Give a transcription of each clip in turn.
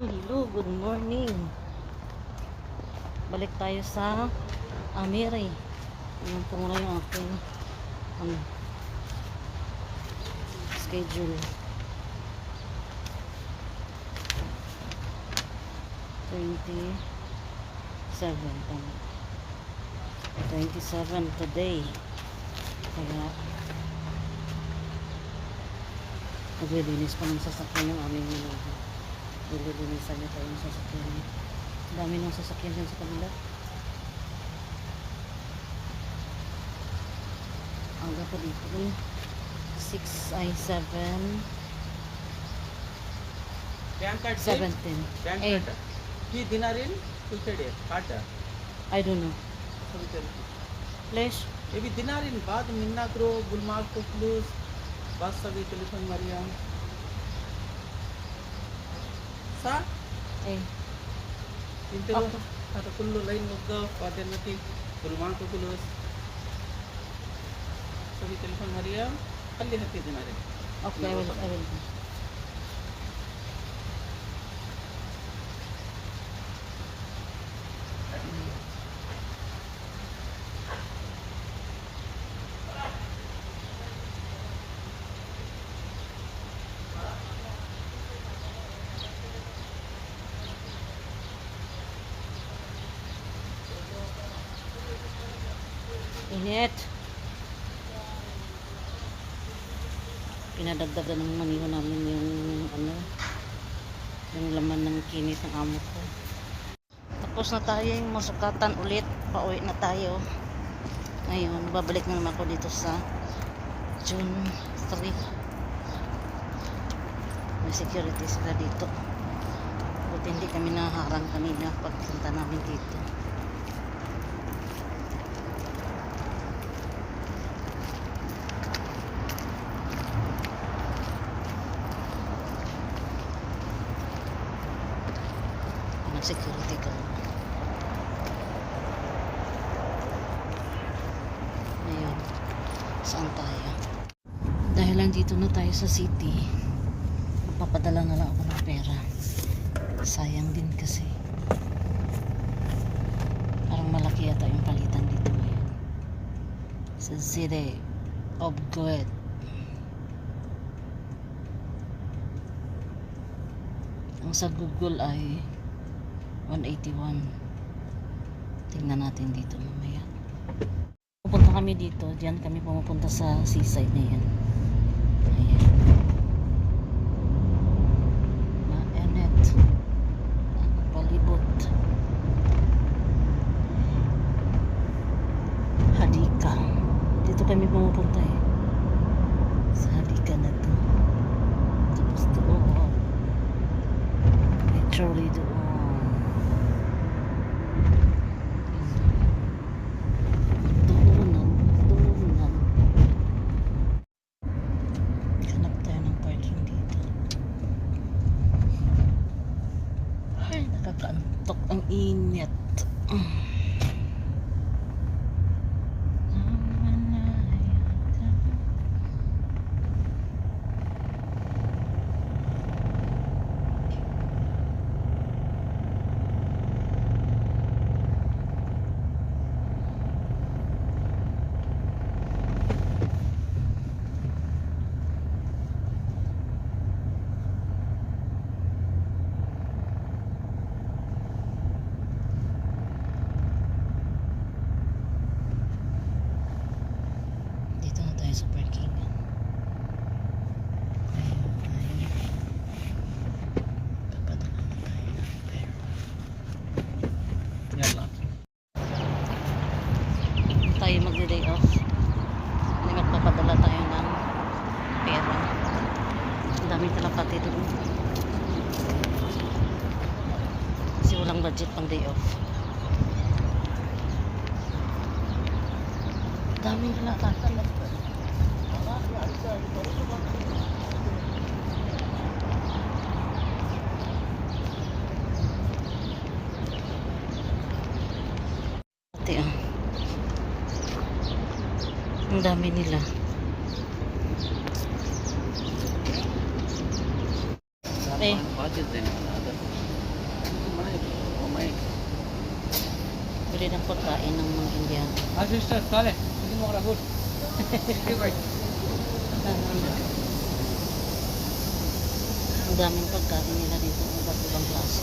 Hello, good morning. Balik tayo sa Amiri. Yung po muna yung aking schedule. 27 today. Kaya naglilinis pa ng sasakyan yung aming nililinisan niya tayo yung sasakyan niya. Dami ng sasakyan dyan sa kanila. Aga pa dito 6 ay 7 17 8 ಈ ದಿನ ರೀಲ್ ಕುಲ್ತಡೆ ಕಾಟ I don't know. Please. ये भी दिना रील बाद मिन्ना करो गुलमार्ग को प्लस बस सभी टेलीफोन मारिया सा इंतरो आता कुल्लो लाइन मुद्दा पादे नती गुलमार्ग को प्लस सभी टेलीफोन मारिया कल्ले हती दिना reel Okay, I will. Init. Pinadagdagan ng maniho namin yung laman ng kinit ng amo ko. Tapos na tayo yung masukatan ulit. Pauwi na tayo. Ngayon, babalik na naman ako dito sa June 3. May security sila dito. Buti hindi kami naharang kanina pagpunta namin dito. Security guard. Ngayon, saan tayo? Dahil nandito na tayo sa city, papadala na lang ako ng pera. Sayang din kasi. Parang malaki yata yung palitan dito ngayon. Sa city of God. Ang sa Google ay 181. Tingnan natin dito mamaya. Pupunta kami dito. Diyan kami pumupunta sa seaside na yan. Ayan. Mainit. Ang palibot. Hadika. Dito kami pumupunta eh. Sa Hadika na to. Tapos doon. Literally doon. Nakakaantok ang init. Sa parking. Papadala na tayo ng pera. Yan lang. Tayo mag-day off. Hindi magpapadala tayo ng pera. Ang daming kalapati doon. Kasi walang budget pang day off. Daming kalapati. Ang dami nila. Eh. Budget din. bumili ng pagkain ng mga Indiano. Ah, sister, kale. Hindi mo karabot. Sige, bye. Ang daming pagkain nila dito, iba't ibang klase.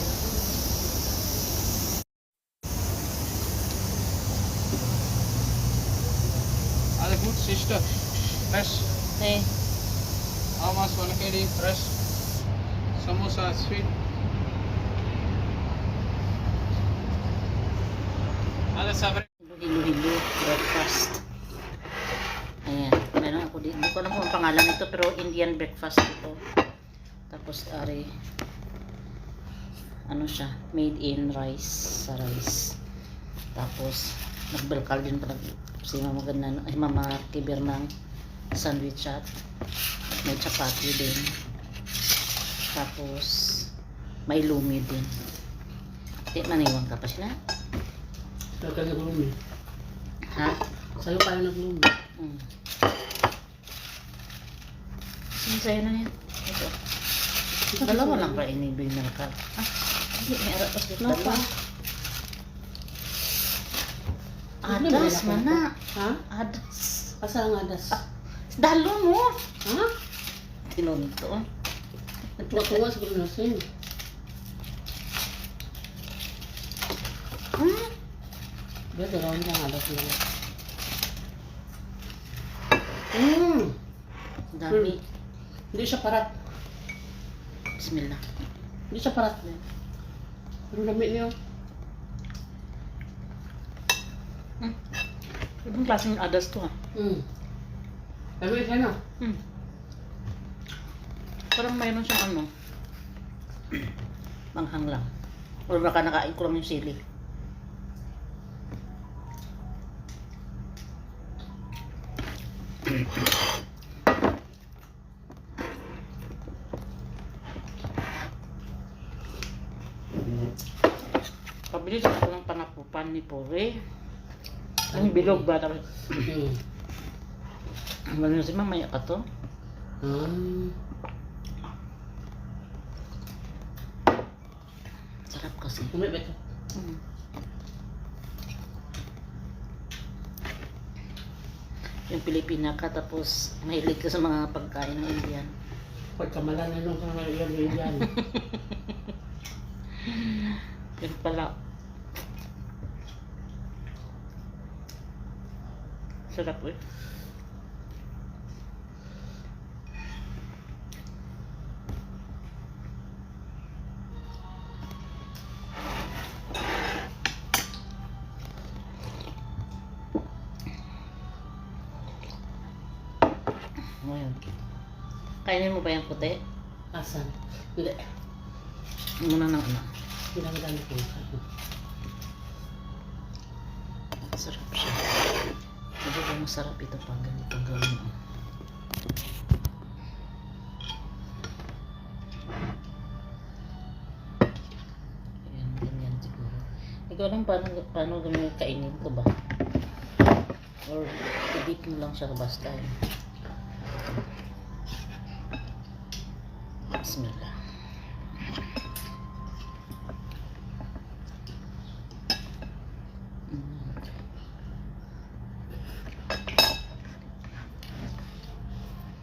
All good, sister. Fresh. Eh, How much 1 kg fresh? Samosa, sweet. Ada sabar. hilo-hilo, breakfast. Ayan, meron ako dito. Hindi ko alam kung ang pangalan nito, pero Indian breakfast ito. Tapos, ari, ano siya, made in rice, sa rice. Tapos, nagbelkal din pala si Mama Ganda, ay Mama Kibir ng sandwich at may chapati din. Tapos, may lumi din. Di, maniwang ka pa sila? Sa'yo ka naglumi. Ha? Sa'yo kayo naglumi. Hmm. Sa'yo na yan. Ito. Dalawa lang pa inibig na nakal. Ah, hindi. May arapas dito. Napa? Adas, mana? Ha? Adas. Asa ang adas? Dalo mo. Ha? Tinunto. Tuwa-tuwa sa kong nasin. Hmm? Dia dalawang lang adas nila. Dami. Hindi siya parat. Bismillah. Hindi siya parat. Pero dami niyo. Ibang klaseng adas to ha. Dami siya na. Parang mayroon siyang ano. Manghang lang. O baka nakain ko lang yung sili. Pabilis ako ng panapupan ni Pore. Ang bilog ba? Ang galing si mamaya pa to. Sarap kasi. Umibig ka. Yung Pilipina ka tapos mahilig ka sa mga pagkain ng Indian. Pagkamalan na nung kang yan. Yun pala. Sarap eh. Ngayon. Kainin mo ba yung puti? Asan? Hindi. Muna ng ano. Pinagdami ko. Sarap siya. Medyo ba masarap ito pang ganitong gawin mo. Ayan, ganyan siguro. Ikaw lang paano gawin kainin ko ba? Or i-dip mo lang siya basta yun. Bismillah.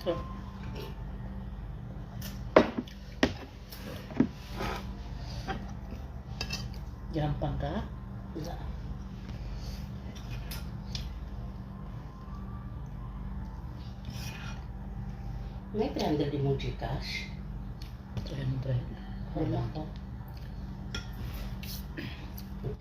So, gampang ka? Wala. May 300 di mong Gcash. 300. Wala ko.